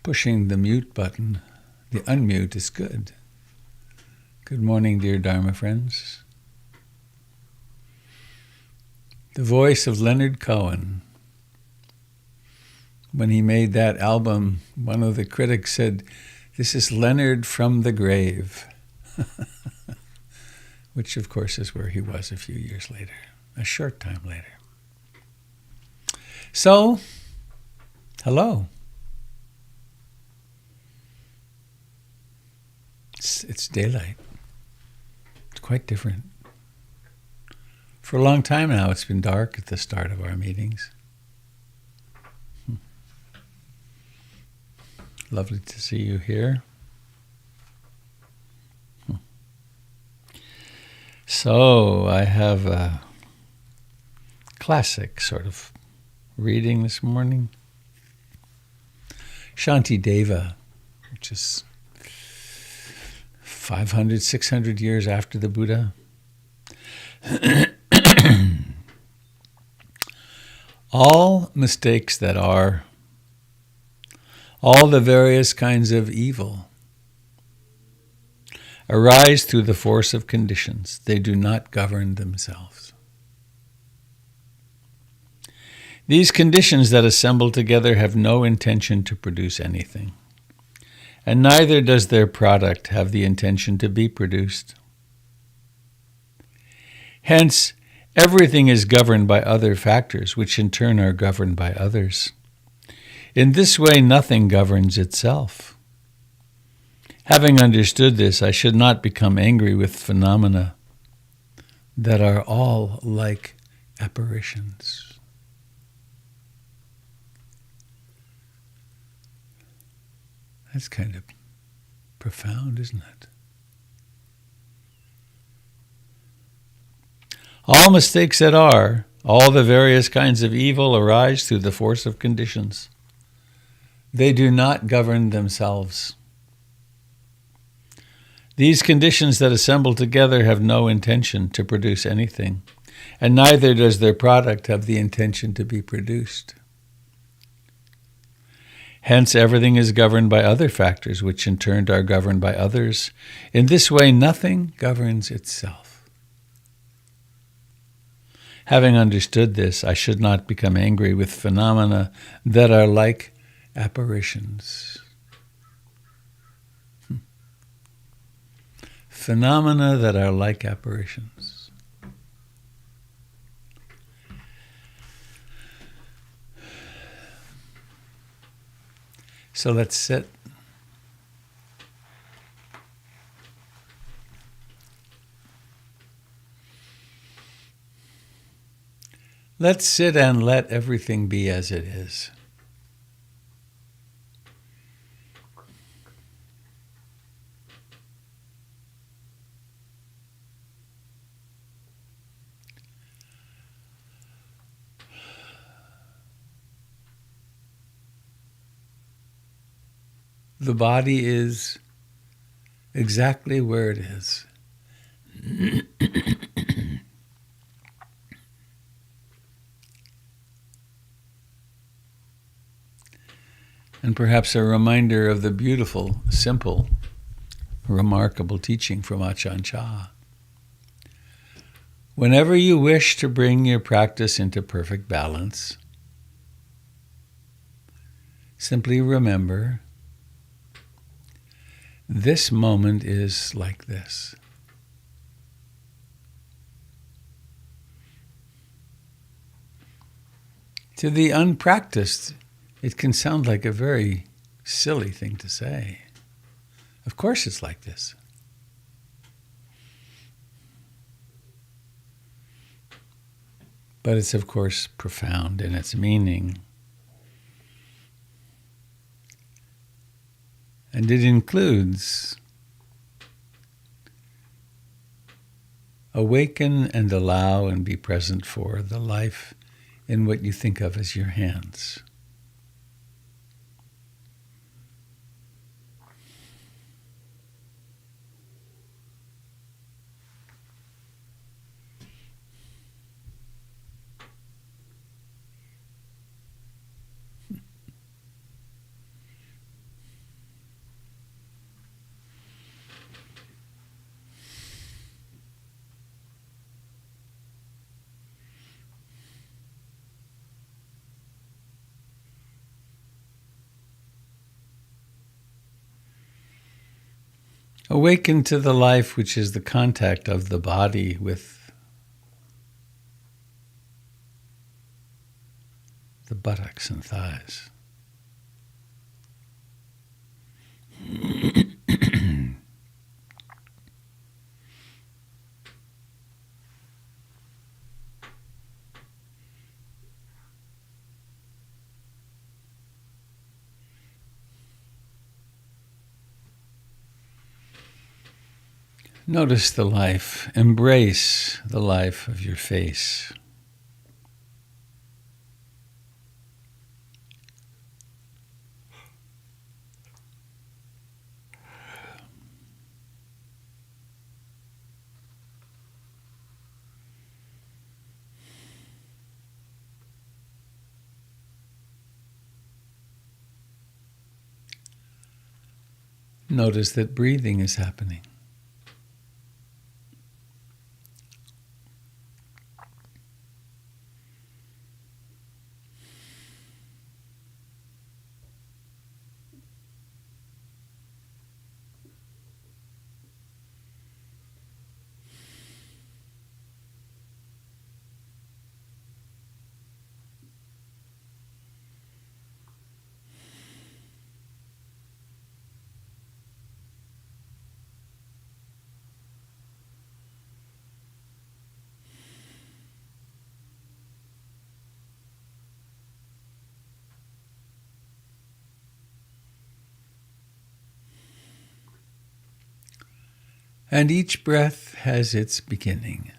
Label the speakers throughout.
Speaker 1: pushing the mute button. The unmute is good. Good morning, dear Dharma friends. The voice of Leonard Cohen. When he made that album, one of the critics said, "This is Leonard from the grave." Which, of course, is where he was a few years later, a short time later. So, hello. It's daylight. It's quite different. For a long time now, it's been dark at the start of our meetings. Lovely to see you here. So, I have a classic sort of reading this morning. Shantideva, which is 500, 600 years after the Buddha. All mistakes that are, all the various kinds of evil, arise through the force of conditions. They do not govern themselves. These conditions that assemble together have no intention to produce anything, and neither does their product have the intention to be produced. Hence, everything is governed by other factors, which in turn are governed by others. In this way, nothing governs itself. Having understood this, I should not become angry with phenomena that are all like apparitions. That's kind of profound, isn't it? All mistakes that are, all the various kinds of evil arise through the force of conditions. They do not govern themselves. These conditions that assemble together have no intention to produce anything, and neither does their product have the intention to be produced. Hence, everything is governed by other factors, which in turn are governed by others. In this way, nothing governs itself. Having understood this, I should not become angry with phenomena that are like apparitions. Phenomena that are like apparitions. So let's sit. Let's sit and let everything be as it is. The body is exactly where it is. And perhaps a reminder of the beautiful, simple, remarkable teaching from Ajahn Chah. Whenever you wish to bring your practice into perfect balance, simply remember, this moment is like this. To the unpracticed, it can sound like a very silly thing to say. Of course it's like this. But it's, of course, profound in its meaning. And it includes awaken and allow and be present for the life in what you think of as your hands. Awaken to the life which is the contact of the body with the buttocks and thighs. Notice the life, embrace the life of your face. Notice that breathing is happening. And each breath has its beginning.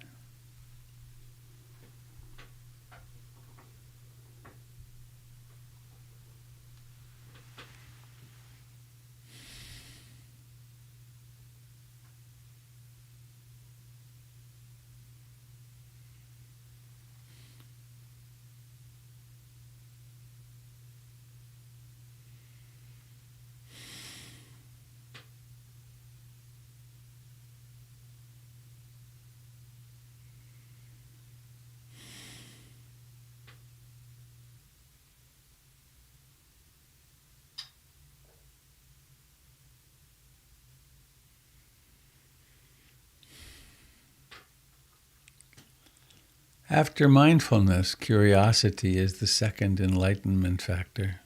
Speaker 1: After mindfulness, curiosity is the second enlightenment factor.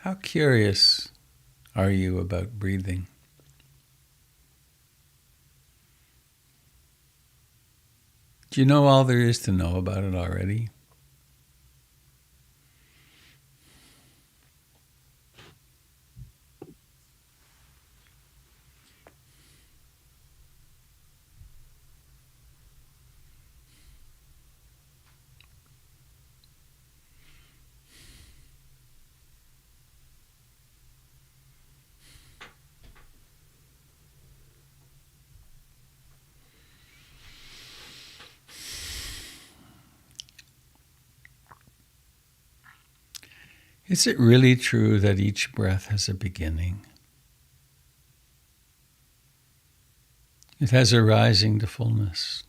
Speaker 1: How curious are you about breathing? Do you know all there is to know about it already? Is it really true that each breath has a beginning? It has a rising to fullness.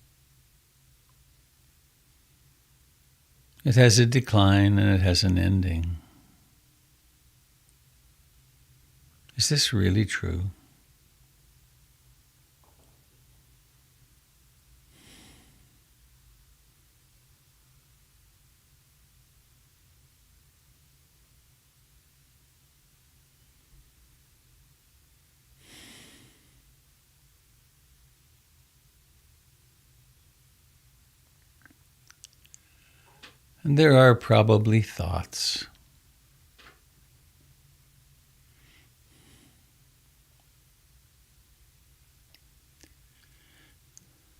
Speaker 1: It has a decline and it has an ending. Is this really true? And there are probably thoughts.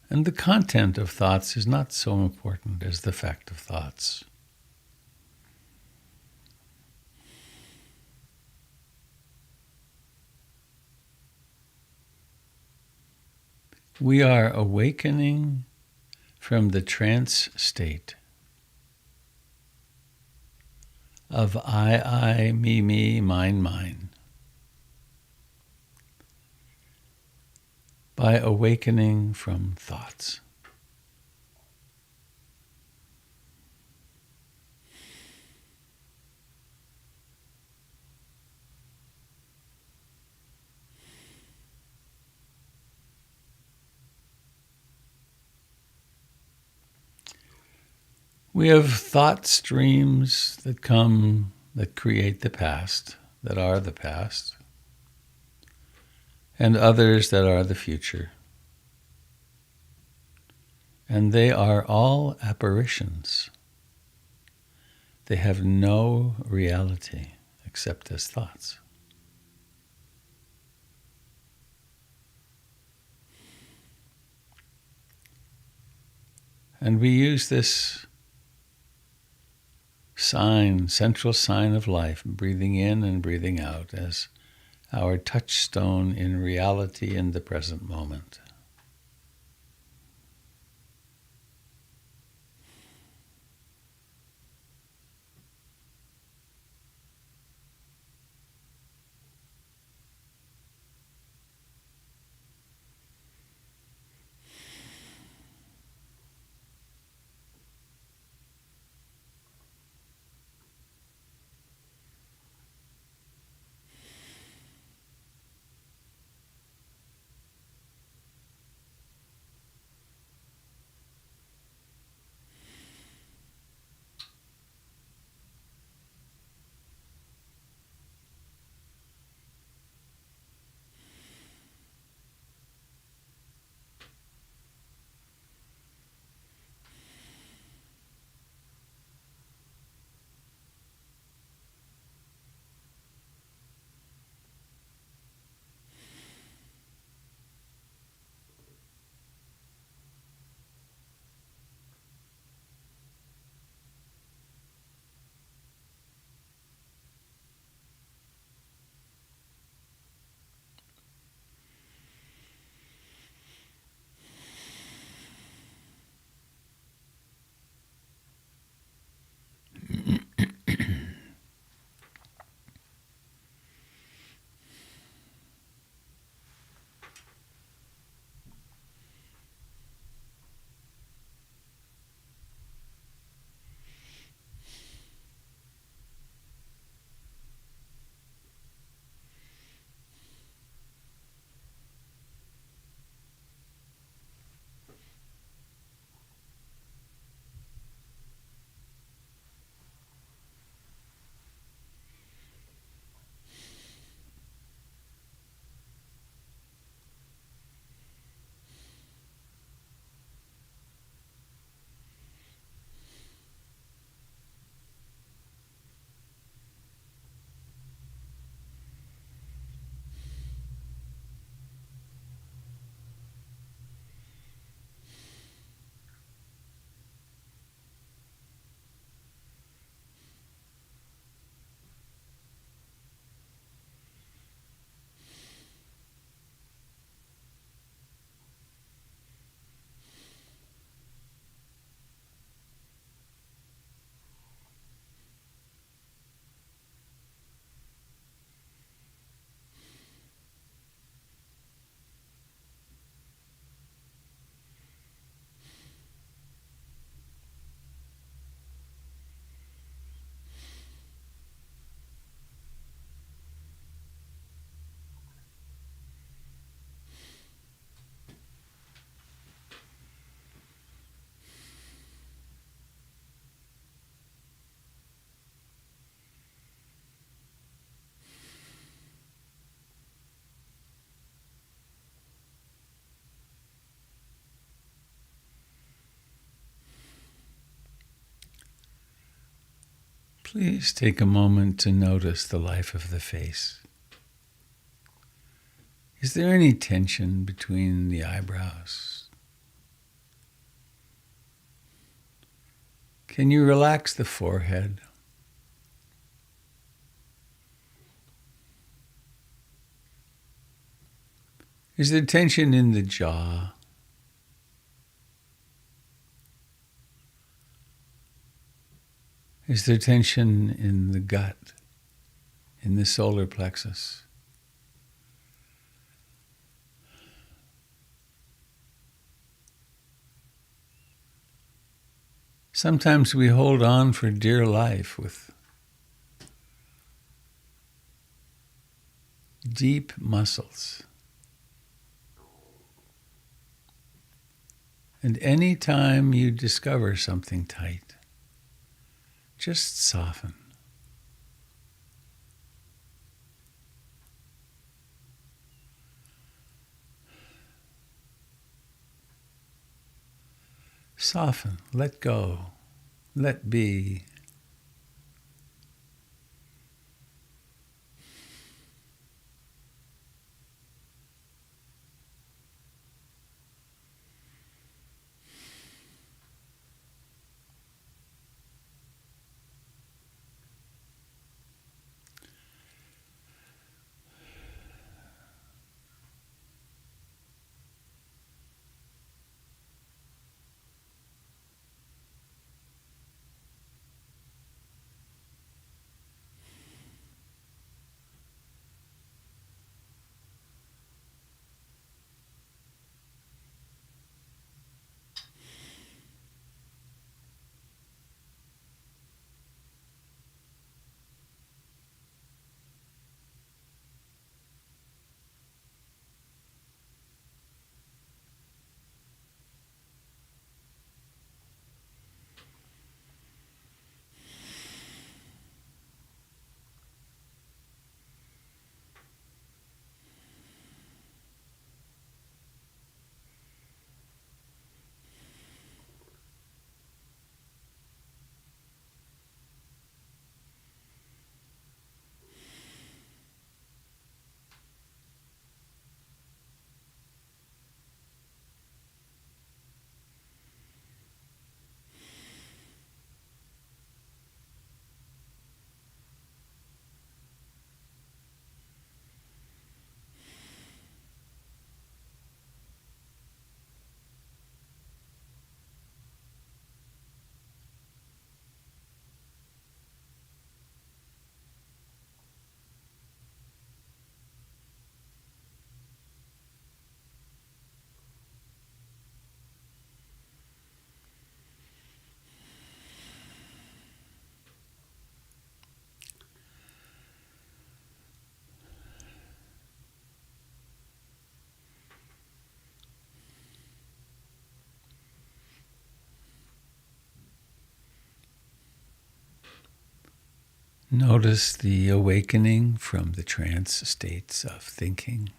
Speaker 1: And the content of thoughts is not so important as the fact of thoughts. We are awakening from the trance state of I, me, mine, by awakening from thoughts. We have thought streams that come, that create the past, that are the past, and others that are the future. And they are all apparitions. They have no reality except as thoughts. And we use this sign, central sign of life, breathing in and breathing out, as our touchstone in reality in the present moment. Please take a moment to notice the life of the face. Is there any tension between the eyebrows? Can you relax the forehead? Is there tension in the jaw? Is there tension in the gut, in the solar plexus? Sometimes we hold on for dear life with deep muscles. And any time you discover something tight, just soften. Soften, let go, let be. Notice the awakening from the trance states of thinking.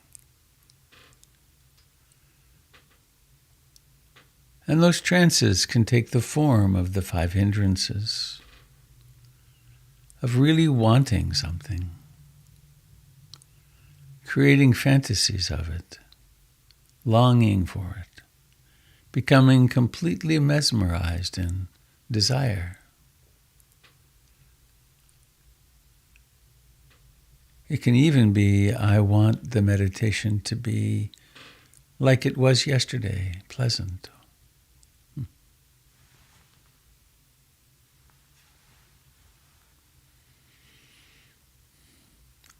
Speaker 1: And those trances can take the form of the 5 hindrances, of really wanting something, creating fantasies of it, longing for it, becoming completely mesmerized in desire. It can even be, I want the meditation to be like it was yesterday, pleasant.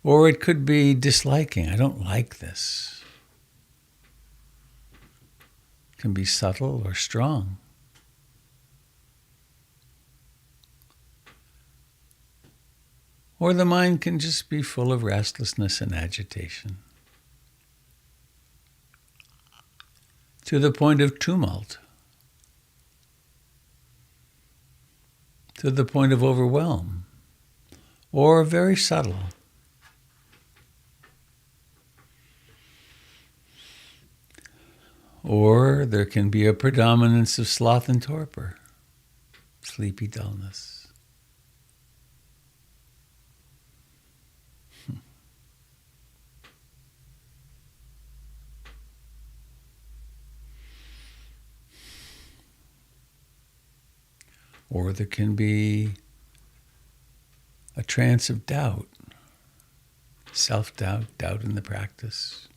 Speaker 1: Or it could be disliking. I don't like this. It can be subtle or strong. Or the mind can just be full of restlessness and agitation, to the point of tumult, to the point of overwhelm, or very subtle. Or there can be a predominance of sloth and torpor, sleepy dullness. Or there can be a trance of doubt, self-doubt, doubt in the practice,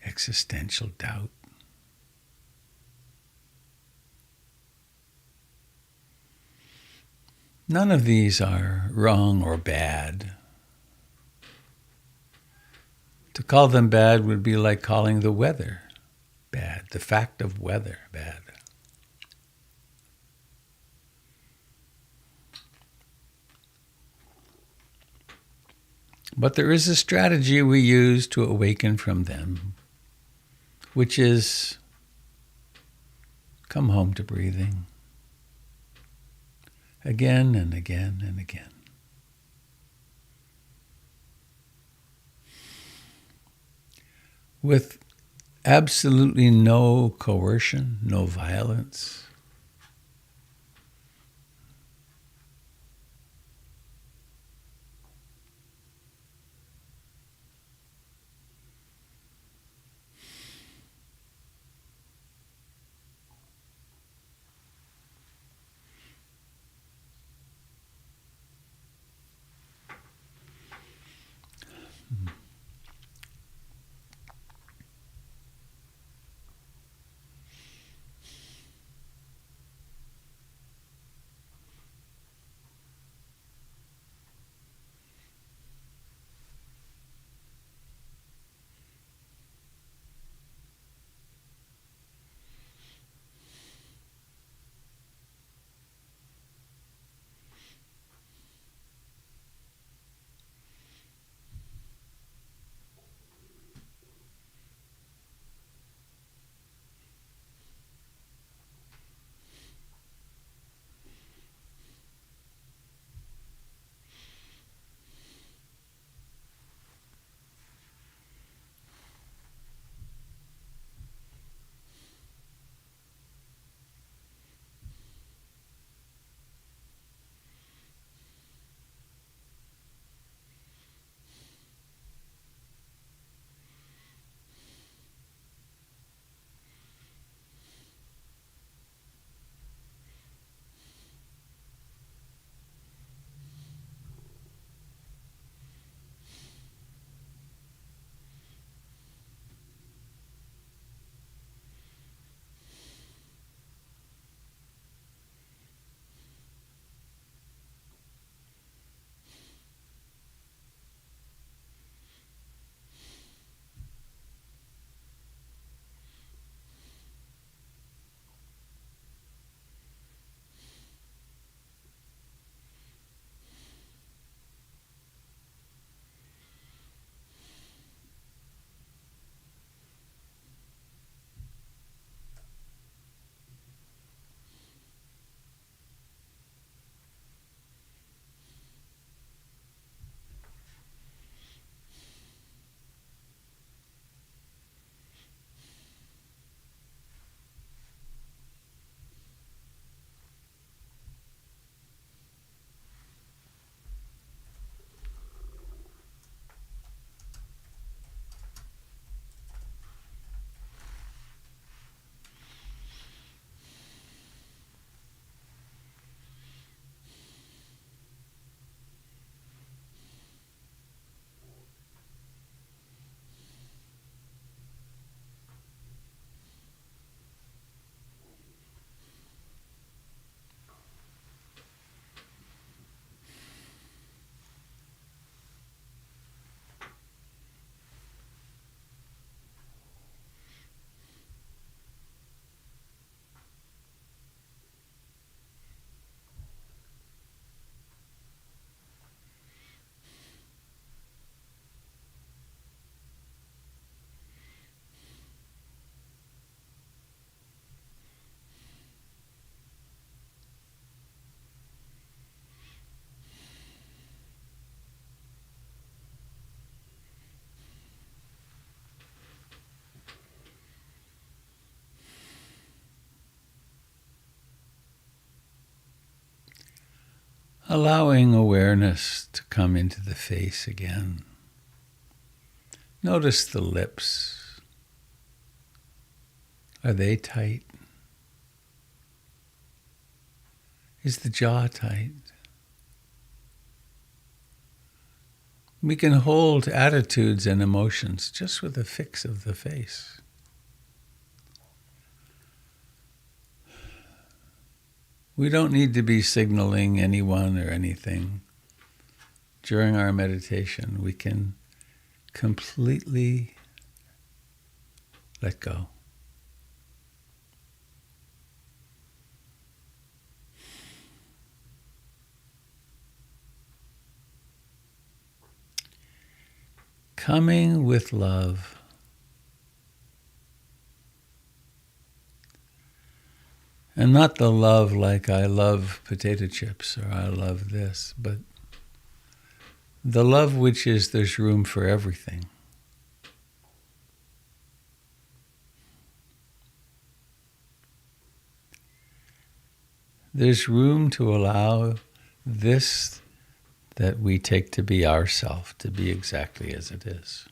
Speaker 1: existential doubt. None of these are wrong or bad. To call them bad would be like calling the weather bad, the fact of weather bad. But there is a strategy we use to awaken from them, which is come home to breathing. again and again and again. With absolutely no coercion, no violence. Allowing awareness to come into the face again. Notice the lips. Are they tight? Is the jaw tight? We can hold attitudes and emotions just with a fix of the face. We don't need to be signaling anyone or anything. During our meditation, we can completely let go. Coming with love. And not the love like I love potato chips or I love this, but the love which is there's room for everything. There's room to allow this that we take to be ourself to be exactly as it is.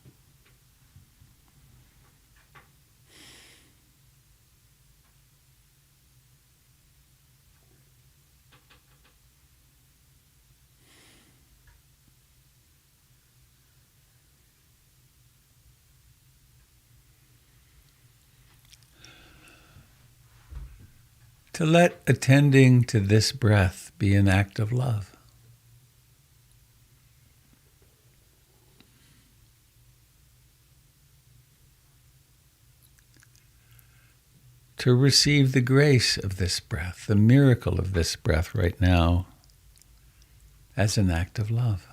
Speaker 1: To let attending to this breath be an act of love. To receive the grace of this breath, the miracle of this breath right now, as an act of love.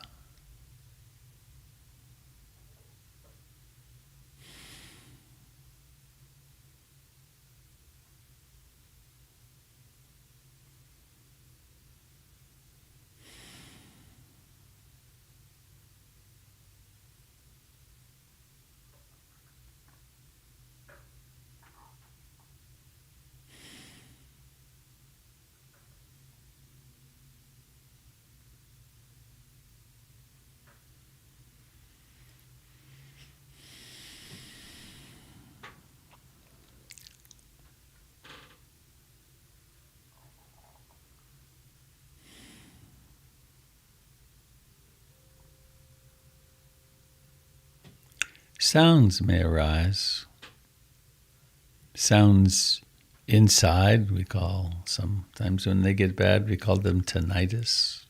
Speaker 1: Sounds may arise. Sounds inside, we call, sometimes when they get bad, we call them tinnitus.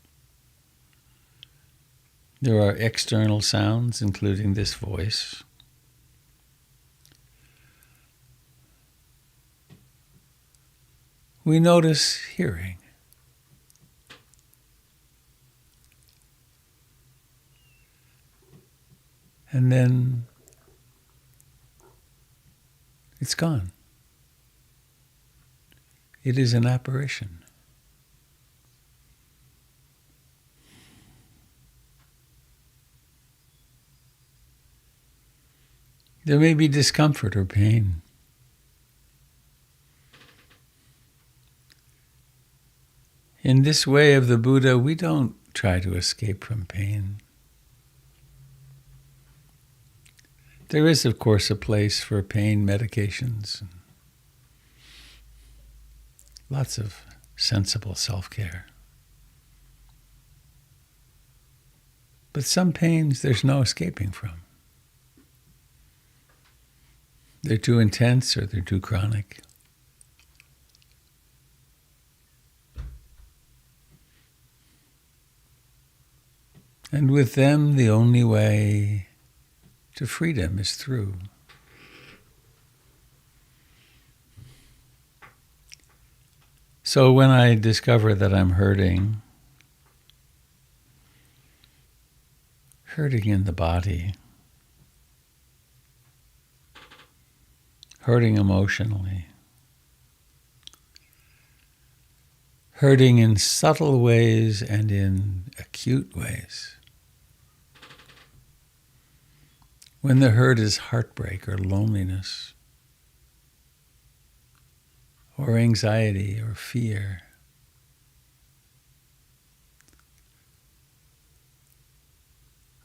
Speaker 1: There are external sounds, including this voice. We notice hearing. And then it's gone. It is an apparition. There may be discomfort or pain. In this way of the Buddha, we don't try to escape from pain. There is, of course, a place for pain medications and lots of sensible self-care. But some pains there's no escaping from. They're too intense or they're too chronic. And with them, the only way to freedom is through. So when I discover that I'm hurting in the body, hurting emotionally, hurting in subtle ways and in acute ways, when the hurt is heartbreak or loneliness or anxiety or fear,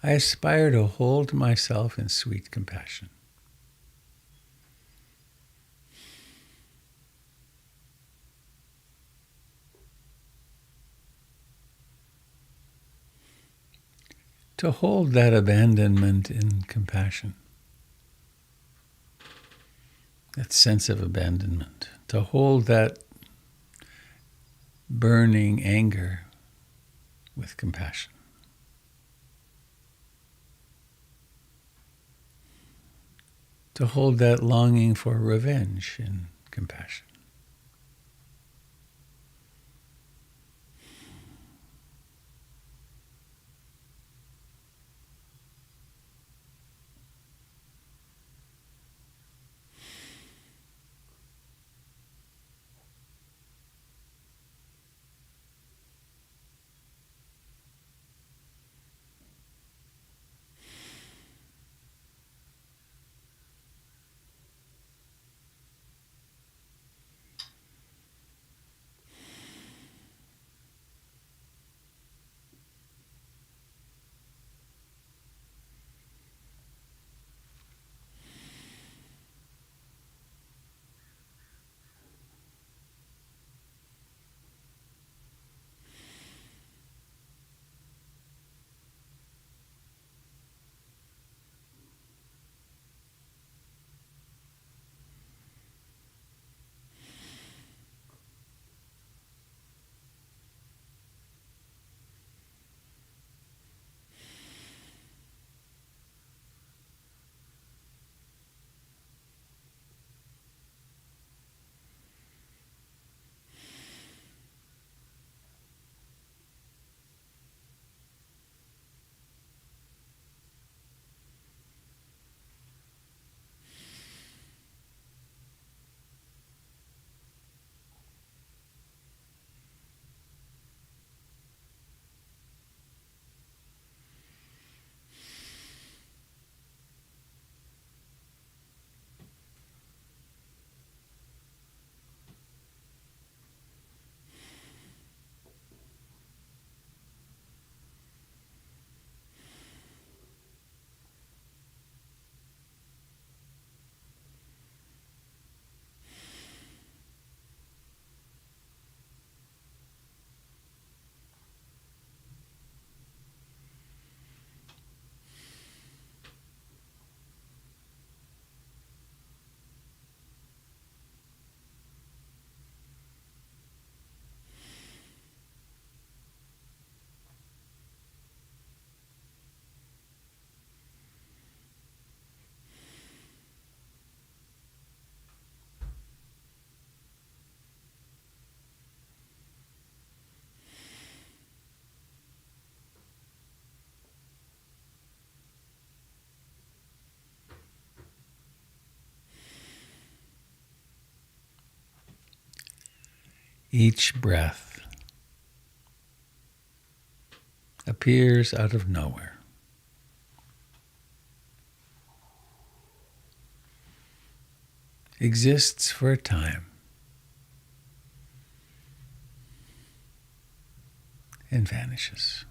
Speaker 1: I aspire to hold myself in sweet compassion. To hold that abandonment in compassion, that sense of abandonment, to hold that burning anger with compassion. To hold that longing for revenge in compassion. Each breath appears out of nowhere. Exists for a time and vanishes.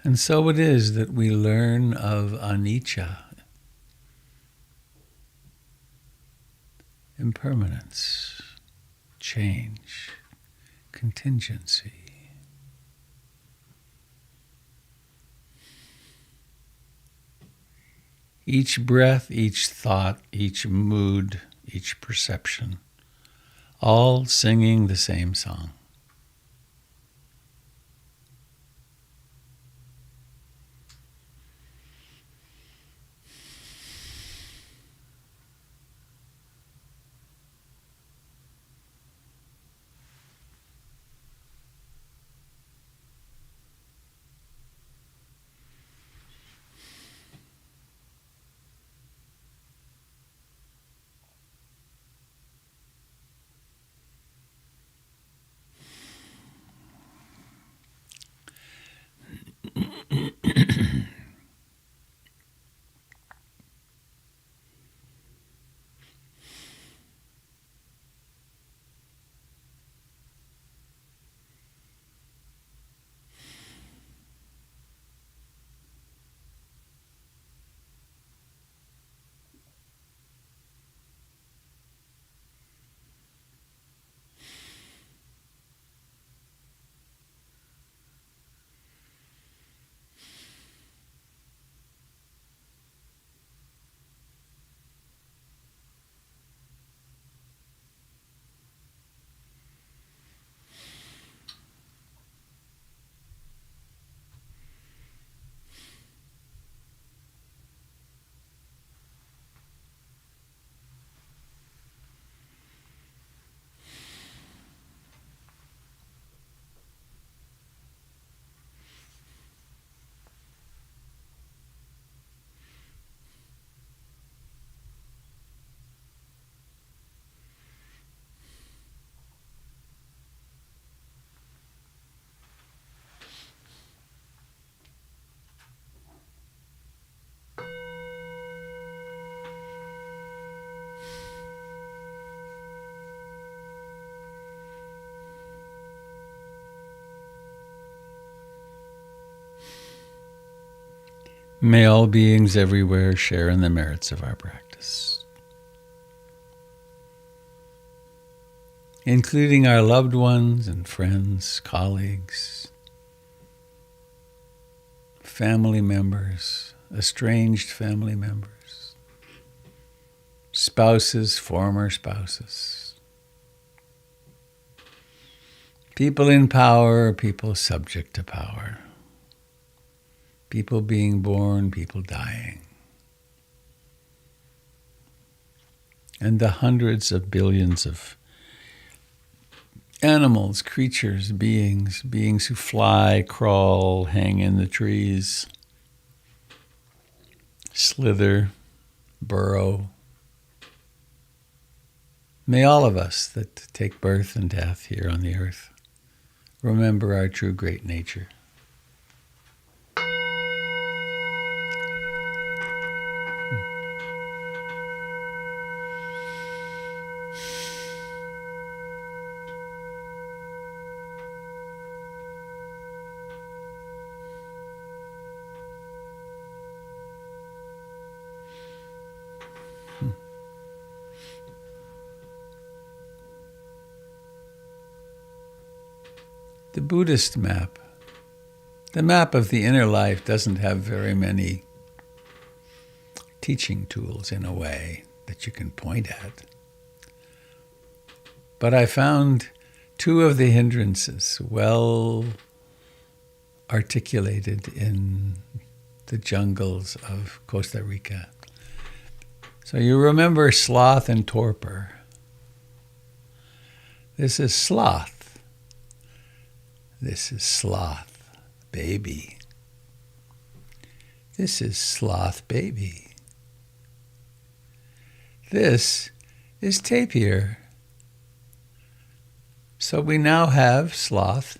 Speaker 1: And so it is that we learn of anicca, impermanence, change, contingency. Each breath, each thought, each mood, each perception, all singing the same song. May all beings everywhere share in the merits of our practice, including our loved ones and friends, colleagues, family members, estranged family members, spouses, former spouses, people in power, people subject to power. People being born, people dying. And the hundreds of billions of animals, creatures, beings who fly, crawl, hang in the trees, slither, burrow. May all of us that take birth and death here on the earth remember our true great nature. The Buddhist map, the map of the inner life, doesn't have very many teaching tools in a way that you can point at. But I found two of the hindrances well articulated in the jungles of Costa Rica. So you remember sloth and torpor. This is sloth. This is sloth, baby. This is sloth, baby. This is tapir. So we now have sloth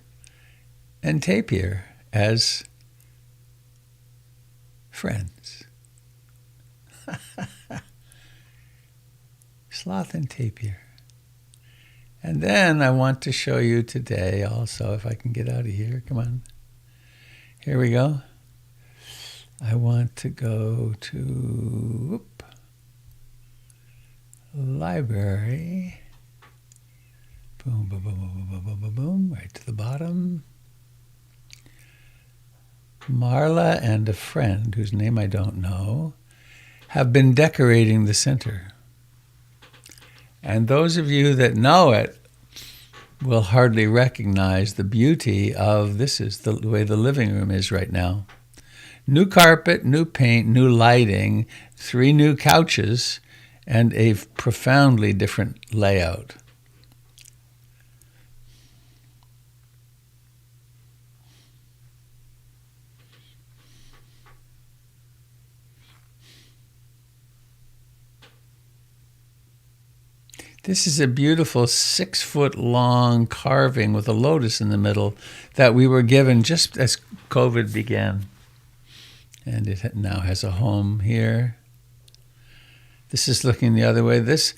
Speaker 1: and tapir as friends. Sloth and tapir. And then I want to show you today also, if I can get out of here, come on. Here we go. I want to go to library. Boom, boom, boom, boom, boom, boom, boom, boom, right to the bottom. Marla and a friend, whose name I don't know, have been decorating the center. And those of you that know it will hardly recognize the beauty of this is the way the living room is right now. New carpet, new paint, new lighting, 3 new couches, and a profoundly different layout. This is a beautiful 6-foot-long carving with a lotus in the middle that we were given just as COVID began. And it now has a home here. This is looking the other way. This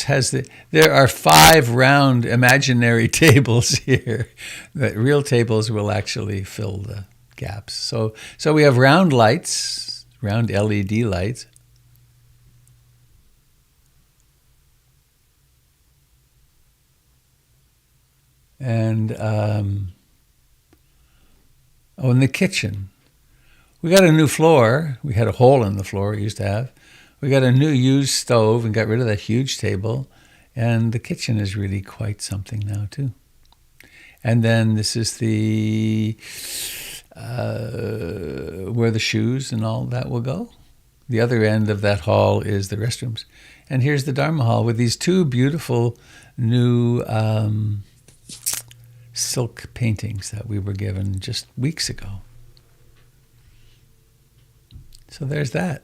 Speaker 1: has there are 5 round imaginary tables here. The real tables will actually fill the gaps. So we have round lights, round LED lights. And in the kitchen, we got a new floor. We had a hole in the floor we used to have. We got a new used stove and got rid of that huge table. And the kitchen is really quite something now, too. And then this is the where the shoes and all that will go. The other end of that hall is the restrooms. And here's the Dharma Hall with these 2 beautiful new silk paintings that we were given just weeks ago. So there's that.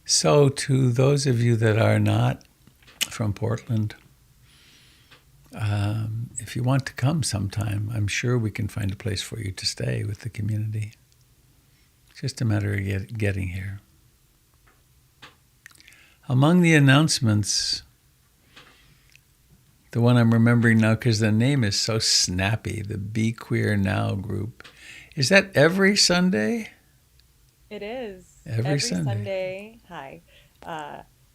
Speaker 1: So to those of you that are not from Portland, if you want to come sometime, I'm sure we can find a place for you to stay with the community. It's just a matter of getting here. Among the announcements, the one I'm remembering now because the name is so snappy, the Be Queer Now group. Is that every Sunday?
Speaker 2: It is.
Speaker 1: Every Sunday.
Speaker 2: Hi.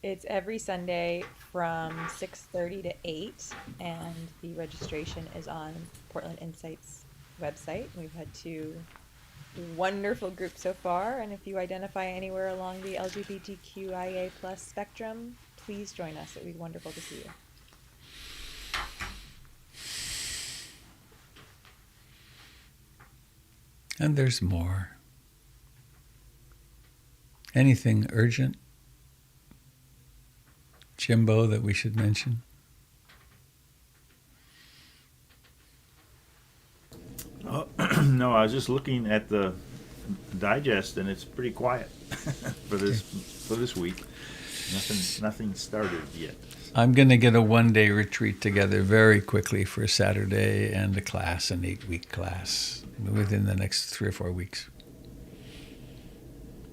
Speaker 2: It's every Sunday from 6:30 to 8, and the registration is on Portland Insight's website. We've had 2 wonderful groups so far, and if you identify anywhere along the LGBTQIA+ spectrum, please join us. It would be wonderful to see you.
Speaker 1: And there's more. Anything urgent, Jimbo, that we should mention?
Speaker 3: Oh, no, I was just looking at the digest, and it's pretty quiet for this week. Nothing started yet.
Speaker 1: I'm going to get a 1-day retreat together very quickly for a Saturday and a class, an 8-week class, within the next 3 or 4 weeks.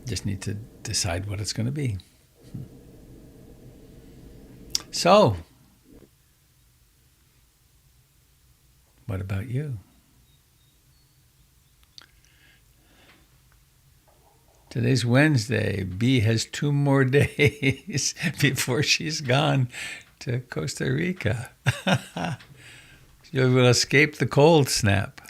Speaker 1: Just need to decide what it's going to be. So, what about you? Today's Wednesday. Bea has 2 more days before she's gone to Costa Rica. You will escape the cold snap.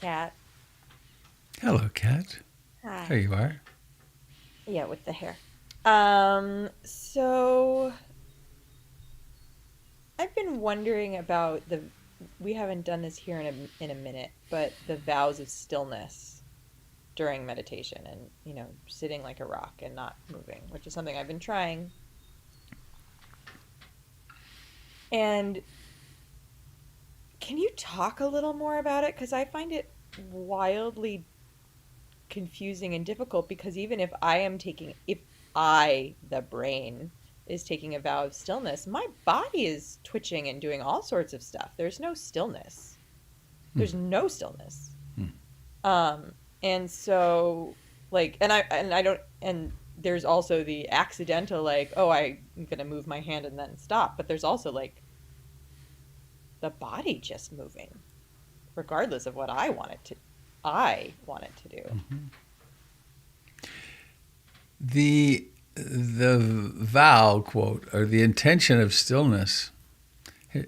Speaker 2: cat.
Speaker 1: Hello, cat.
Speaker 2: Hi.
Speaker 1: There you are.
Speaker 2: Yeah, with the hair. So I've been wondering about we haven't done this here in a minute, but the vows of stillness during meditation and, sitting like a rock and not moving, which is something I've been trying. And can you talk a little more about it? Because I find it wildly confusing and difficult because even if the brain, is taking a vow of stillness, my body is twitching and doing all sorts of stuff. There's no stillness. There's no stillness. And so I don't, and there's also the accidental, like, oh, I'm going to move my hand and then stop. But there's also like the body just moving regardless of what I want it to do.
Speaker 1: The vow, quote, or the intention of stillness,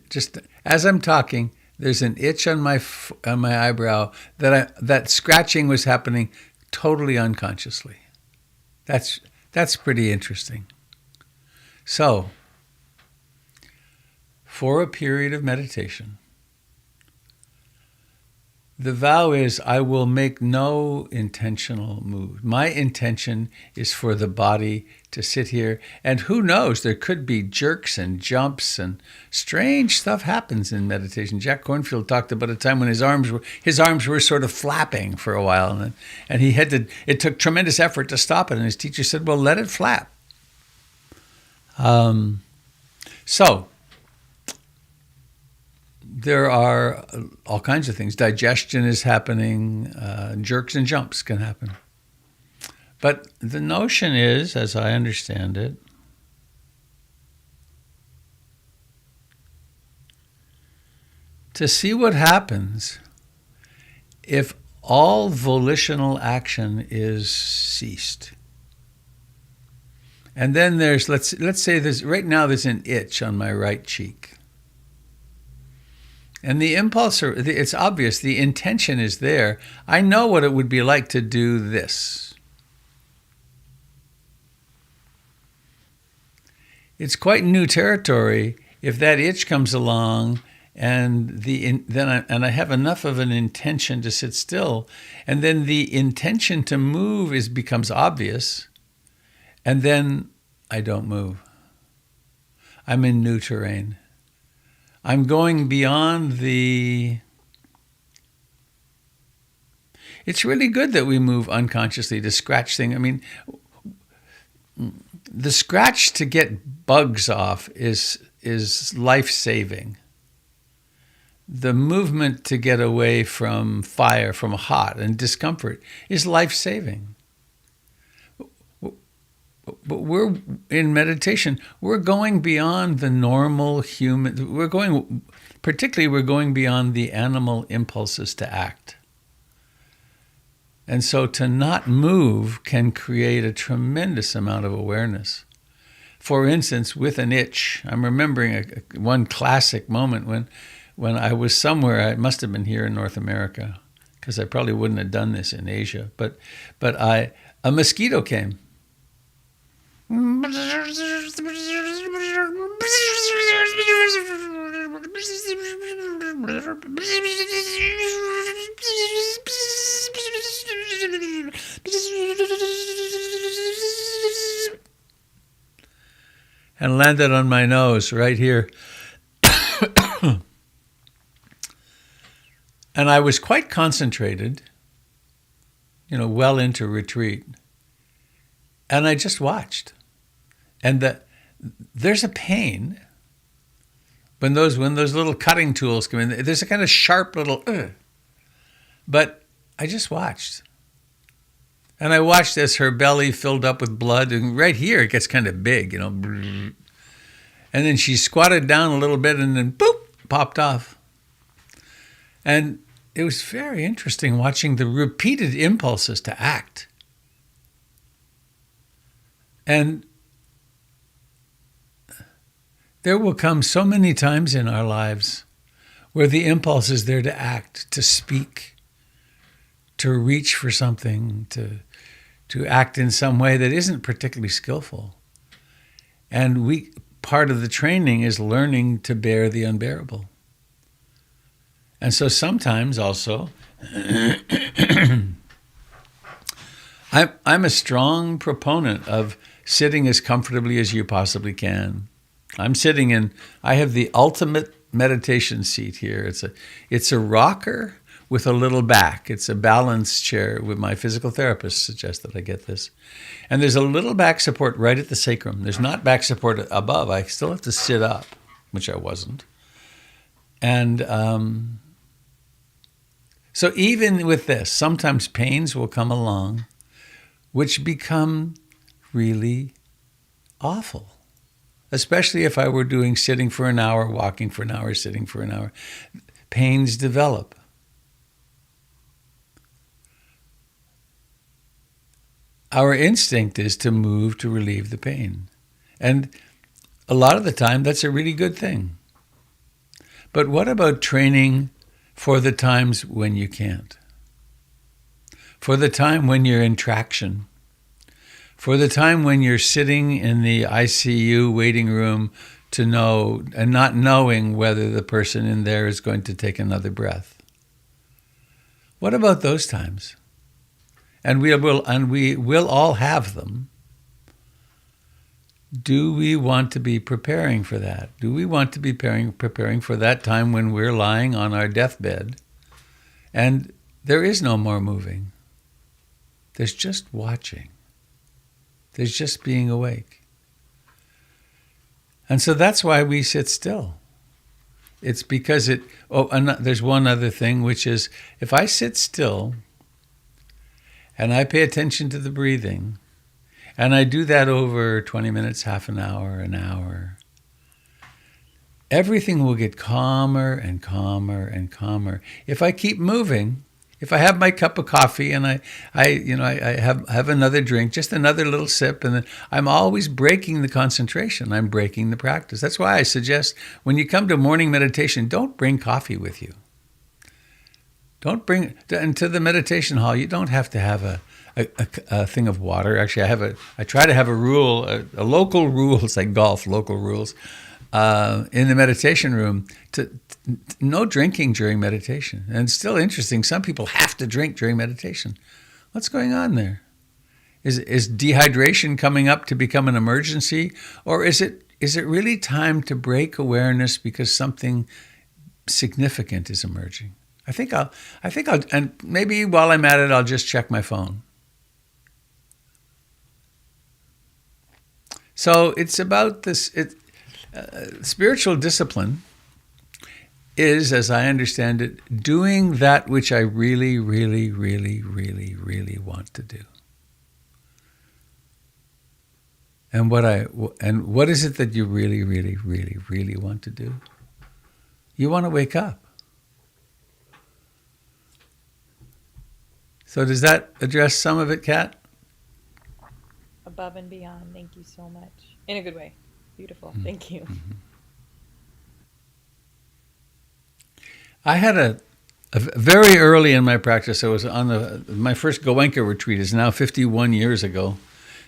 Speaker 1: just as I'm talking, there's an itch on my eyebrow that scratching was happening totally unconsciously. That's pretty interesting. So, for a period of meditation, the vow is, I will make no intentional move. My intention is for the body to sit here. And who knows, there could be jerks and jumps and strange stuff happens in meditation. Jack Kornfield talked about a time when his arms were sort of flapping for a while. And it took tremendous effort to stop it. And his teacher said, well, let it flap. So, there are all kinds of things. Digestion is happening. Jerks and jumps can happen. But the notion is, as I understand it, to see what happens if all volitional action is ceased. And then let's say right now there's an itch on my right cheek. And the impulse, it's obvious, the intention is there. I know what it would be like to do this. It's quite new territory if that itch comes along and I have enough of an intention to sit still, and then the intention to move becomes obvious, and then I don't move. I'm in new terrain. I'm going beyond it's really good that we move unconsciously to scratch things. I mean, the scratch to get bugs off is life-saving. The movement to get away from fire, from hot and discomfort is life-saving. But we're in meditation, we're going beyond the normal human, we're going beyond the animal impulses to act. And so to not move can create a tremendous amount of awareness. For instance, with an itch, I'm remembering one classic moment when I was somewhere, it must have been here in North America, because I probably wouldn't have done this in Asia, but a mosquito came. And landed on my nose right here. And I was quite concentrated, well into retreat. And I just watched. And there's a pain when those little cutting tools come in. There's a kind of sharp little, but I just watched. And I watched as her belly filled up with blood, and right here it gets kind of big, And then she squatted down a little bit, and then boop, popped off. And it was very interesting watching the repeated impulses to act. And there will come so many times in our lives where the impulse is there to act, to speak, to reach for something, to act in some way that isn't particularly skillful. And part of the training is learning to bear the unbearable. And so sometimes also, I'm a strong proponent of sitting as comfortably as you possibly can. I have the ultimate meditation seat here. It's a rocker with a little back. It's a balance chair. With my physical therapist suggests that I get this. And there's a little back support right at the sacrum. There's not back support above. I still have to sit up, which I wasn't. And so even with this, sometimes pains will come along which become really awful. Especially if I were doing sitting for an hour, walking for an hour, sitting for an hour. Pains develop. Our instinct is to move to relieve the pain. And a lot of the time, that's a really good thing. But what about training for the times when you can't? For the time when you're in traction? For the time when you're sitting in the ICU waiting room to know and not knowing whether the person in there is going to take another breath? What about those times? And we will all have them. Do we want to be preparing for that? Do we want to be preparing for that time when we're lying on our deathbed and there is no more moving? There's just watching. There's just being awake. And so that's why we sit still. It's because there's one other thing, which is if I sit still and I pay attention to the breathing, and I do that over 20 minutes, half an hour, everything will get calmer and calmer and calmer. If I keep moving, if I have my cup of coffee and I have another drink, just another little sip, and then I'm always breaking the concentration. I'm breaking the practice. That's why I suggest when you come to morning meditation, don't bring coffee with you. Don't bring, and to the meditation hall, you don't have to have a thing of water. Actually, I try to have a rule, a local rule. It's like golf, local rules. In the meditation room, no drinking during meditation. And it's still interesting. Some people have to drink during meditation. What's going on there? Is dehydration coming up to become an emergency, or is it really time to break awareness because something significant is emerging? I think I'll, and maybe while I'm at it, I'll just check my phone. So it's about this. Spiritual discipline is, as I understand it, doing that which I really, really, really, really, really want to do. And what is it that you really, really, really, really want to do? You want to wake up. So does that address some of it, Kat?
Speaker 2: Above and beyond. Thank you so much. In a good way. Beautiful. Thank you.
Speaker 1: Mm-hmm. I had a very early in my practice, I was on my first Goenka retreat is now 51 years ago.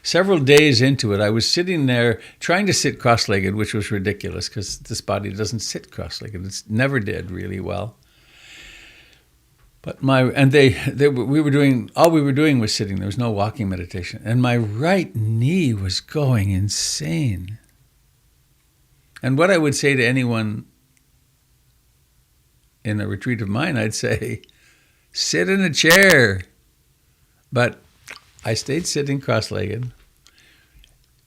Speaker 1: Several days into it, I was sitting there trying to sit cross-legged, which was ridiculous because this body doesn't sit cross-legged. It never did really well. But we were doing, all we were doing was sitting. There was no walking meditation. And my right knee was going insane. And what I would say to anyone in a retreat of mine, I'd say, sit in a chair. But I stayed sitting cross-legged.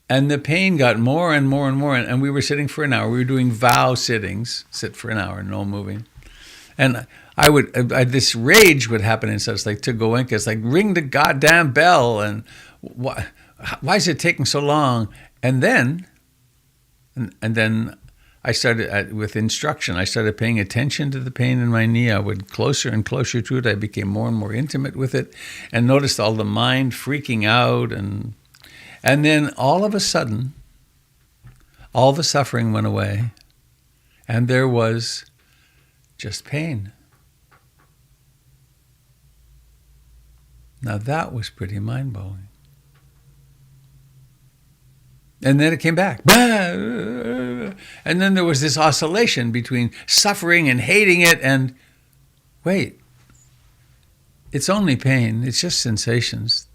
Speaker 1: And the pain got more and more and more. And we were sitting for an hour. We were doing vow sittings, sit for an hour, no moving. And this rage would happen inside. It's like to Goenka, it's like, ring the goddamn bell. And why is it taking so long? And then I started, with instruction, I started paying attention to the pain in my knee. I would closer and closer to it. I became more and more intimate with it and noticed all the mind freaking out. And then all of a sudden, all the suffering went away. And there was just pain. Now that was pretty mind-blowing. And then it came back. And then there was this oscillation between suffering and hating it and, wait, it's only pain. It's just sensations.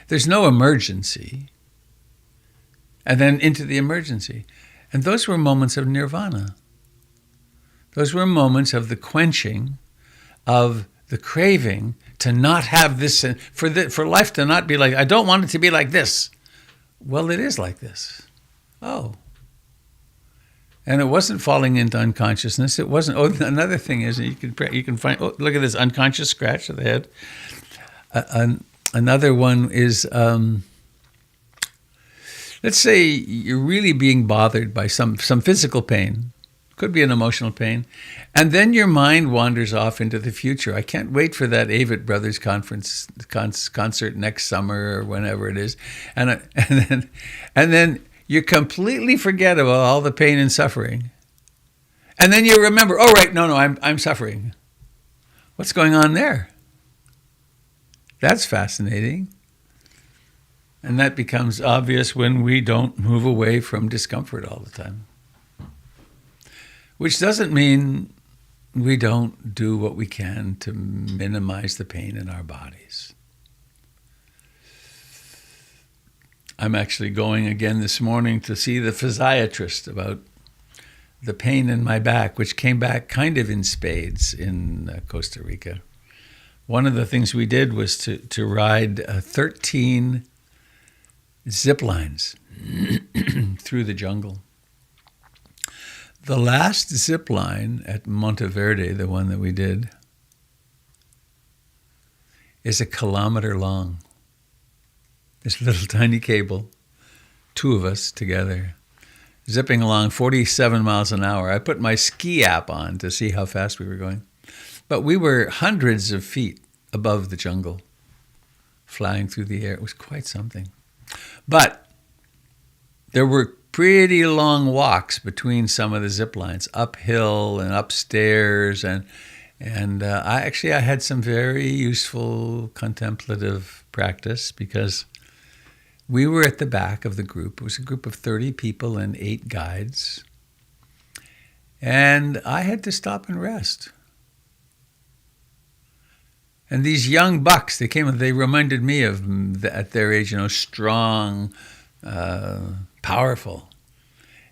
Speaker 1: There's no emergency. And then into the emergency. And those were moments of nirvana. Those were moments of the quenching of the craving to not have this, for life to not be like, I don't want it to be like this. Well, it is like this. Oh. And it wasn't falling into unconsciousness. It wasn't. Oh, another thing is, you can find, oh, look at this unconscious scratch of the head. Another one is, let's say you're really being bothered by some physical pain. Could be an emotional pain. And then your mind wanders off into the future. I can't wait for that Avett Brothers concert next summer or whenever it is. And then you completely forget about all the pain and suffering. And then you remember, oh, right, no, I'm suffering. What's going on there? That's fascinating. And that becomes obvious when we don't move away from discomfort all the time. Which doesn't mean we don't do what we can to minimize the pain in our bodies. I'm actually going again this morning to see the physiatrist about the pain in my back, which came back kind of in spades in Costa Rica. One of the things we did was to ride 13 zip lines through the jungle. The last zip line at Monteverde, the one that we did, is 1 kilometer long. This little tiny cable, 2 of us together, zipping along 47 miles an hour. I put my ski app on to see how fast we were going. But we were hundreds of feet above the jungle, flying through the air. It was quite something. But there were pretty long walks between some of the zip lines, uphill and upstairs, and I had some very useful contemplative practice because we were at the back of the group. It was a group of 30 people and 8 guides, and I had to stop and rest. And these young bucks, they came and they reminded me of, at their age, strong, powerful.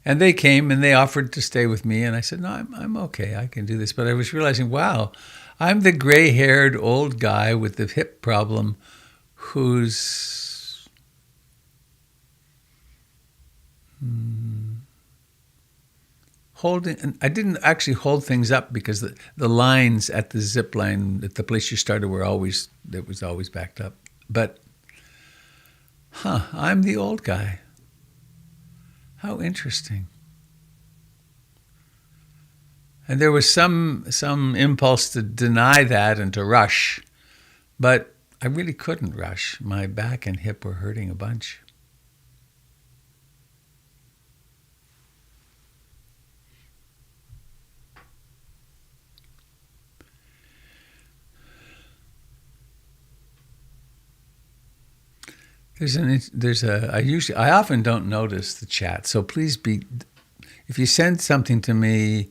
Speaker 1: And they came and they offered to stay with me. And I said, no, I'm okay. I can do this. But I was realizing, wow, I'm the gray-haired old guy with the hip problem who's holding. And I didn't actually hold things up because the lines at the zip line at the place you started were always backed up. But, I'm the old guy. How interesting. And there was some impulse to deny that and to rush, but I really couldn't rush. My back and hip were hurting a bunch. I often don't notice the chat, so please if you send something to me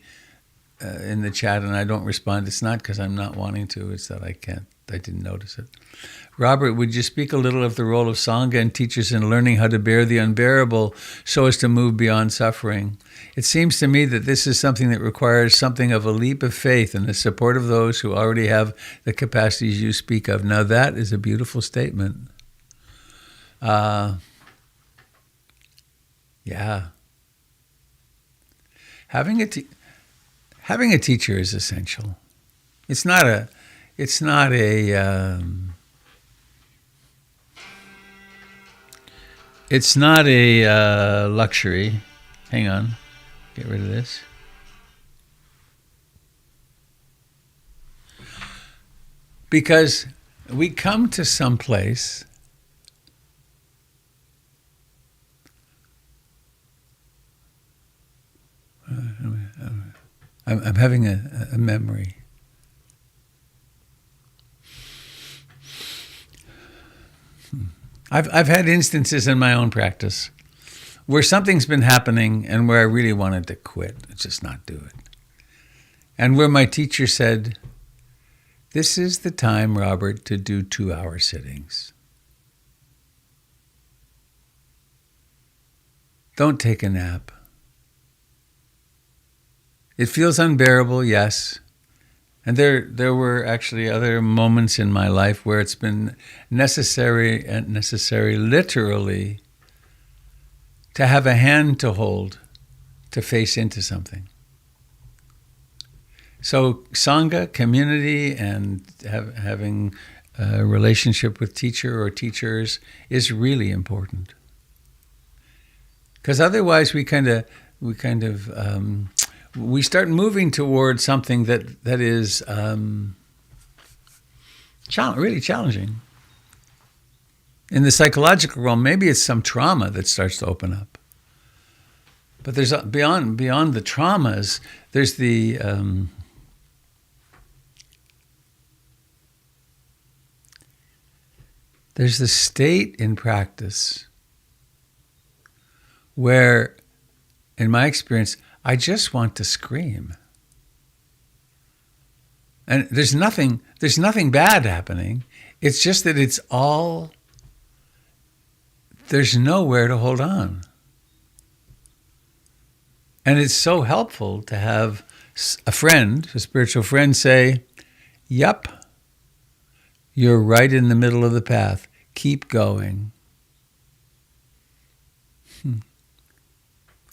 Speaker 1: in the chat and I don't respond, it's not because I'm not wanting to, it's that I didn't notice it. Robert, would you speak a little of the role of Sangha and teachers in learning how to bear the unbearable so as to move beyond suffering? It seems to me that this is something that requires something of a leap of faith and the support of those who already have the capacities you speak of. Now that is a beautiful statement. Yeah. Having a teacher is essential. It's not a luxury. Hang on. Get rid of this. Because we come to some place I'm having a memory. I've had instances in my own practice where something's been happening and where I really wanted to quit, just not do it. And where my teacher said, "This is the time, Robert, to do 2-hour sittings. Don't take a nap. It feels unbearable, yes." And there were actually other moments in my life where it's been necessary literally to have a hand to hold, to face into something. So Sangha, community, and having a relationship with teacher or teachers is really important. Because otherwise we start moving towards something that is really challenging. In the psychological realm, maybe it's some trauma that starts to open up. But there's beyond the traumas, there's the state in practice where, in my experience, I just want to scream. And there's nothing bad happening. It's just that there's nowhere to hold on. And it's so helpful to have a spiritual friend say, "Yup, you're right in the middle of the path. Keep going."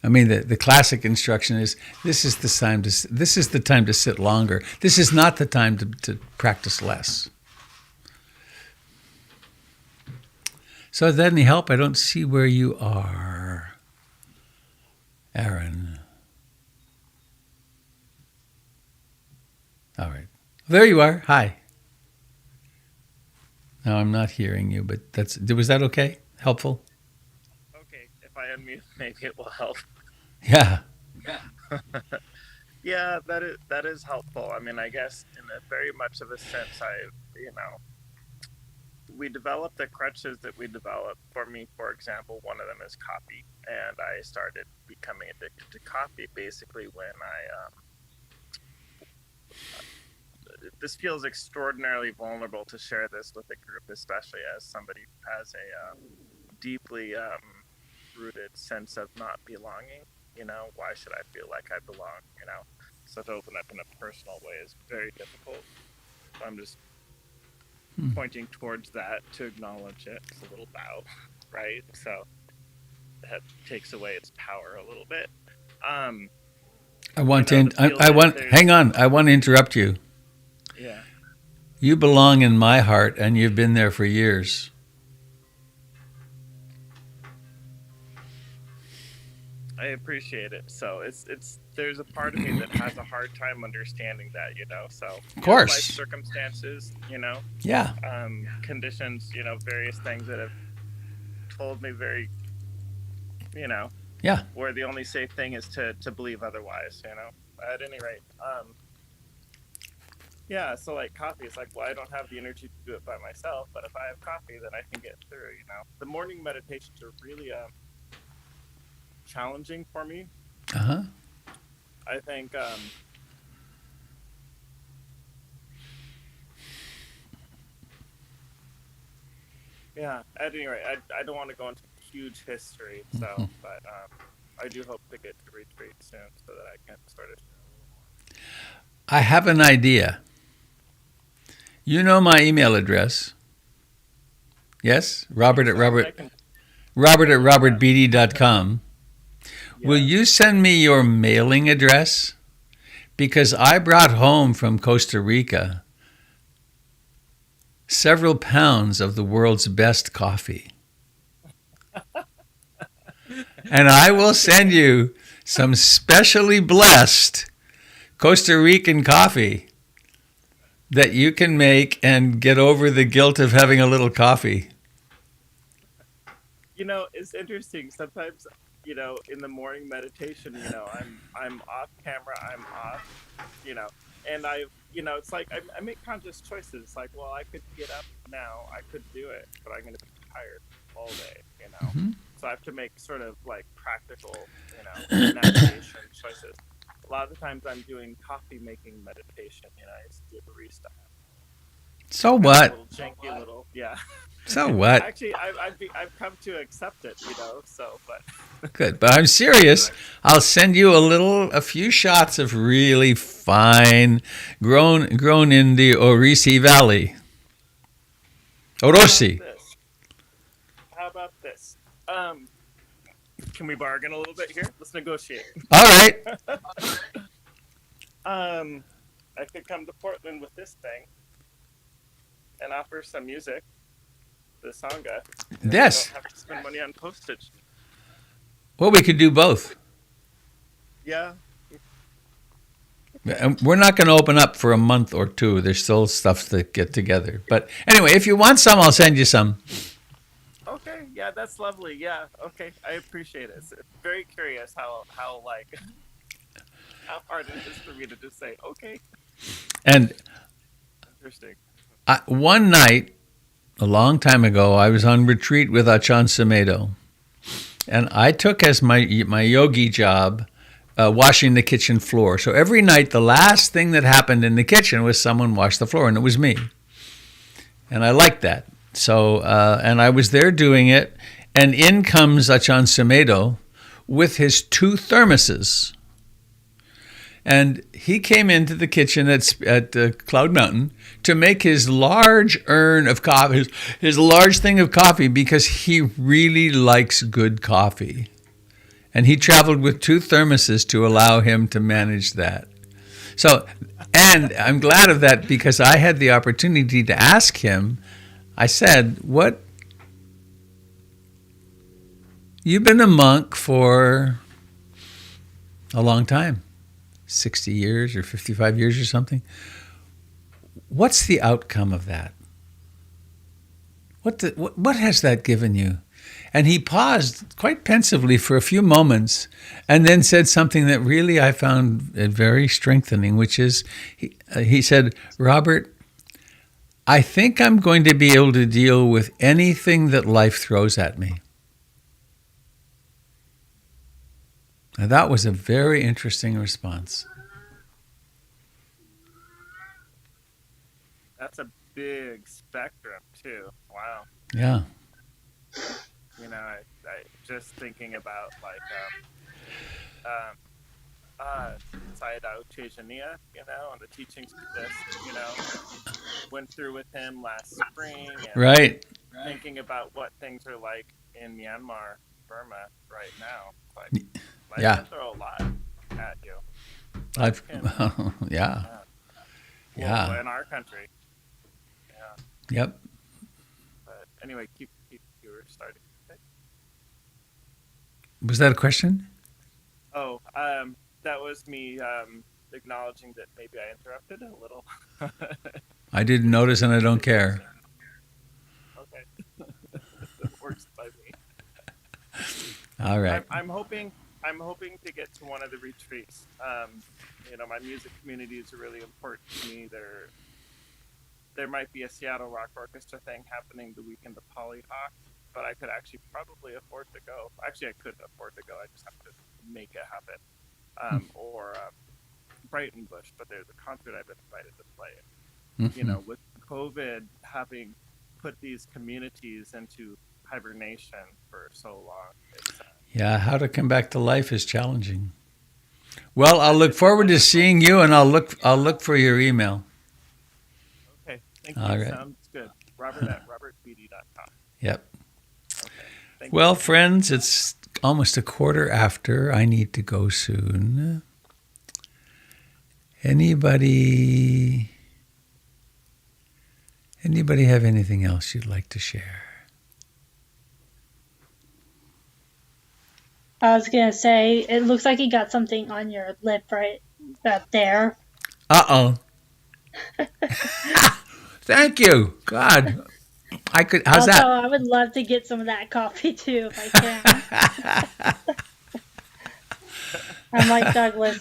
Speaker 1: I mean, the classic instruction is, this is the time to sit longer. This is not the time to practice less. So is that any help? I don't see where you are, Aaron. All right. There you are. Hi. No, I'm not hearing you, but was that okay? Helpful?
Speaker 4: Okay, if I unmute, maybe it will help.
Speaker 1: Yeah.
Speaker 4: Yeah, that is helpful. I mean, I guess in a very much of a sense, we developed the crutches that we developed. For me, for example, one of them is coffee, and I started becoming addicted to coffee basically when this feels extraordinarily vulnerable to share this with a group, especially as somebody who has a deeply rooted sense of not belonging. Why should I feel like I belong? So to open up in a personal way is very difficult. I'm just pointing towards that to acknowledge it. It's a little bow, right? So that takes away its power a little bit.
Speaker 1: Hang on. I want to interrupt you.
Speaker 4: Yeah.
Speaker 1: You belong in my heart, and you've been there for years.
Speaker 4: I appreciate it. So there's a part of me that has a hard time understanding that, So
Speaker 1: of course,
Speaker 4: life circumstances,
Speaker 1: yeah,
Speaker 4: conditions, various things that have told me very,
Speaker 1: yeah,
Speaker 4: where the only safe thing is to believe otherwise, At any rate, yeah. So like coffee, it's like, well, I don't have the energy to do it by myself, but if I have coffee, then I can get through. The morning meditations are really challenging for me. I think yeah, at any rate, I don't want to go into huge history, so but I do hope to get to retreat soon so that I can sort of.
Speaker 1: I have an idea. You know my email address. Yes? Robert at robertbeatty.com. Yeah. Will you send me your mailing address? Because I brought home from Costa Rica several pounds of the world's best coffee. And I will send you some specially blessed Costa Rican coffee that you can make and get over the guilt of having a little coffee.
Speaker 4: It's interesting. Sometimes, in the morning meditation, I'm off camera, I'm off, and it's like I make conscious choices. It's like, well, I could get up now, I could do it, but I'm going to be tired all day, you know.
Speaker 1: Mhm.
Speaker 4: So I have to make sort of like practical, you know, navigation choices. A lot of the times I'm doing coffee making meditation, you know, I used to do a barista.
Speaker 1: So
Speaker 4: Kind of a
Speaker 1: what?
Speaker 4: little janky little, yeah.
Speaker 1: So what?
Speaker 4: Actually, I've come to accept it, you know. So, but
Speaker 1: Good, but I'm serious. I'll send you a few shots of really fine, grown in the Orisi Valley. Orosi.
Speaker 4: How about this? Can we bargain a little bit here? Let's negotiate.
Speaker 1: All right.
Speaker 4: I could come to Portland with this thing and offer some music, the Sangha.
Speaker 1: Yes.
Speaker 4: I don't have to spend money on postage.
Speaker 1: Well, we could do both.
Speaker 4: Yeah.
Speaker 1: And we're not going to open up for a month or two. There's still stuff to get together. But anyway, if you want some, I'll send you some.
Speaker 4: Okay. Yeah, that's lovely. Yeah. Okay. I appreciate it. It's very curious how like how hard it is for me to just say okay.
Speaker 1: And
Speaker 4: Interesting.
Speaker 1: one night, a long time ago, I was on retreat with Achan Sumedo. And I took as my yogi job washing the kitchen floor. So every night, the last thing that happened in the kitchen was someone washed the floor, and it was me. And I liked that. So, and I was there doing it, and in comes Achan Sumedo with his 2 thermoses. And he came into the kitchen at Cloud Mountain to make his large urn of coffee, his large thing of coffee, because he really likes good coffee. And he traveled with 2 thermoses to allow him to manage that. So, and I'm glad of that because I had the opportunity to ask him. I said, "What? You've been a monk for a long time. 60 years or 55 years or something. What's the outcome of that? What has that given you?" And he paused quite pensively for a few moments and then said something that really I found very strengthening, which is, he said, "Robert, I think I'm going to be able to deal with anything that life throws at me." Now, that was a very interesting response.
Speaker 4: That's a big spectrum too. Wow.
Speaker 1: Yeah.
Speaker 4: You know, I just thinking about like Sayadaw Tejaniya, you know, and the teachings Buddhist, you know, went through with him last spring, and
Speaker 1: Right.
Speaker 4: thinking about what things are like in Myanmar, Burma right now. Like, life
Speaker 1: Yeah.
Speaker 4: can throw a lot at you.
Speaker 1: Yeah. Yeah.
Speaker 4: Well, in our country. Yeah.
Speaker 1: Yep.
Speaker 4: But anyway, keep you were starting.
Speaker 1: Was that a question?
Speaker 4: Oh, that was me acknowledging that maybe I interrupted a little.
Speaker 1: I didn't notice and I don't care.
Speaker 4: Okay. That works by me.
Speaker 1: All right.
Speaker 4: I'm hoping to get to one of the retreats. You know, my music communities are really important to me. There might be a Seattle Rock Orchestra thing happening the weekend of Hollyhock, but I could actually probably afford to go. Actually, I could afford to go. I just have to make it happen. Or Brighton Bush, but there's a concert I've been invited to play.
Speaker 1: Mm-hmm.
Speaker 4: You know, with COVID having put these communities into hibernation for so long.
Speaker 1: Yeah, how to come back to life is challenging. Well, I'll look forward to seeing you, and I'll look for your email.
Speaker 4: Okay, thank you.
Speaker 1: All right.
Speaker 4: Sounds good. Robert at robertbeatty.com.
Speaker 1: Yep.
Speaker 4: Okay. Thank
Speaker 1: Well,
Speaker 4: you.
Speaker 1: friends, it's almost a quarter after. I need to go soon. Anybody have anything else you'd like to share?
Speaker 5: I was going to say, it looks like you got something on your lip right up there.
Speaker 1: Uh-oh. Thank you. God. How's
Speaker 5: Also,
Speaker 1: that?
Speaker 5: I would love to get some of that coffee too, if I can. I'm like Douglas.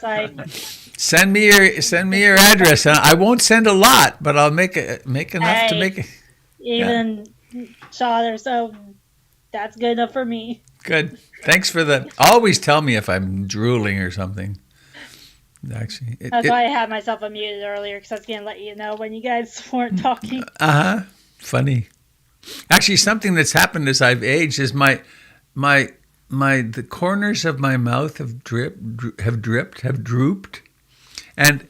Speaker 1: Send me your address. I won't send a lot, but I'll make enough to make it.
Speaker 5: Even saw there, so that's good enough for me.
Speaker 1: Good. Thanks for the. Always tell me if I'm drooling or something. Actually,
Speaker 5: That's why I had myself unmuted earlier, because I was going to let you know when you guys weren't talking.
Speaker 1: Funny. Actually, something that's happened as I've aged is the corners of my mouth have drooped, and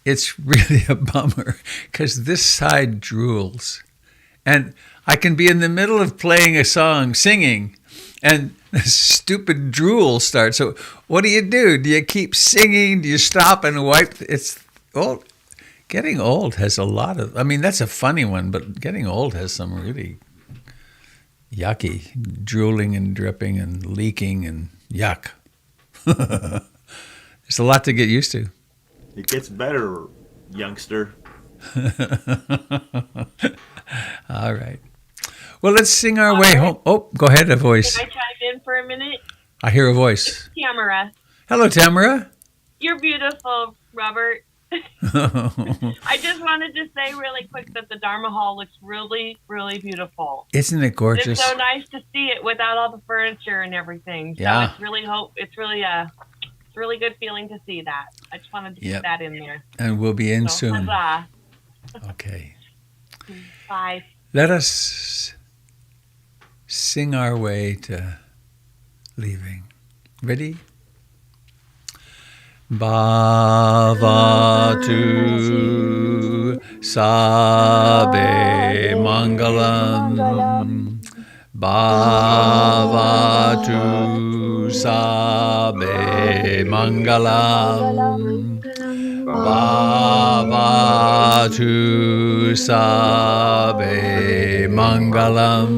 Speaker 1: it's really a bummer because this side drools, and I can be in the middle of playing a song, singing, and the stupid drool starts. So what do? Do you keep singing? Do you stop and wipe? It's old. Getting old has a lot of. I mean, that's a funny one, but getting old has some really yucky drooling and dripping and leaking and yuck. There's a lot to get used to.
Speaker 3: It gets better, youngster.
Speaker 1: All right. Well, let's sing our way home. Oh, go ahead, a voice.
Speaker 6: Can I chime in for a minute?
Speaker 1: I hear a voice.
Speaker 6: Tamara.
Speaker 1: Hello, Tamara.
Speaker 6: You're beautiful, Robert. I just wanted to say really quick that the Dharma Hall looks really, really beautiful.
Speaker 1: Isn't it gorgeous?
Speaker 6: It's so nice to see it without all the furniture and everything. So
Speaker 1: Yeah.
Speaker 6: it's really good feeling to see that. I just wanted to
Speaker 1: Yep.
Speaker 6: put that in there.
Speaker 1: And we'll be in
Speaker 6: So,
Speaker 1: soon.
Speaker 6: huzzah.
Speaker 1: Okay.
Speaker 6: Bye.
Speaker 1: Let us sing our way to leaving. Ready? Bhavatu Sabe Mangalam Bhavatu Sabe Mangalam Bhavatu Sabe Mangalam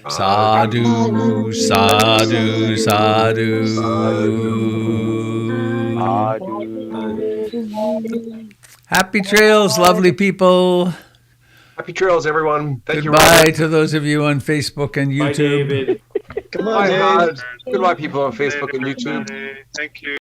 Speaker 1: Sadhu, sadhu, sadhu. Happy trails, lovely people.
Speaker 7: Happy trails, everyone. Thank you,
Speaker 1: Goodbye
Speaker 7: Robert.
Speaker 1: to those of you on Facebook and YouTube.
Speaker 7: Goodbye, David. Goodbye, people on Facebook and YouTube.
Speaker 8: Thank you.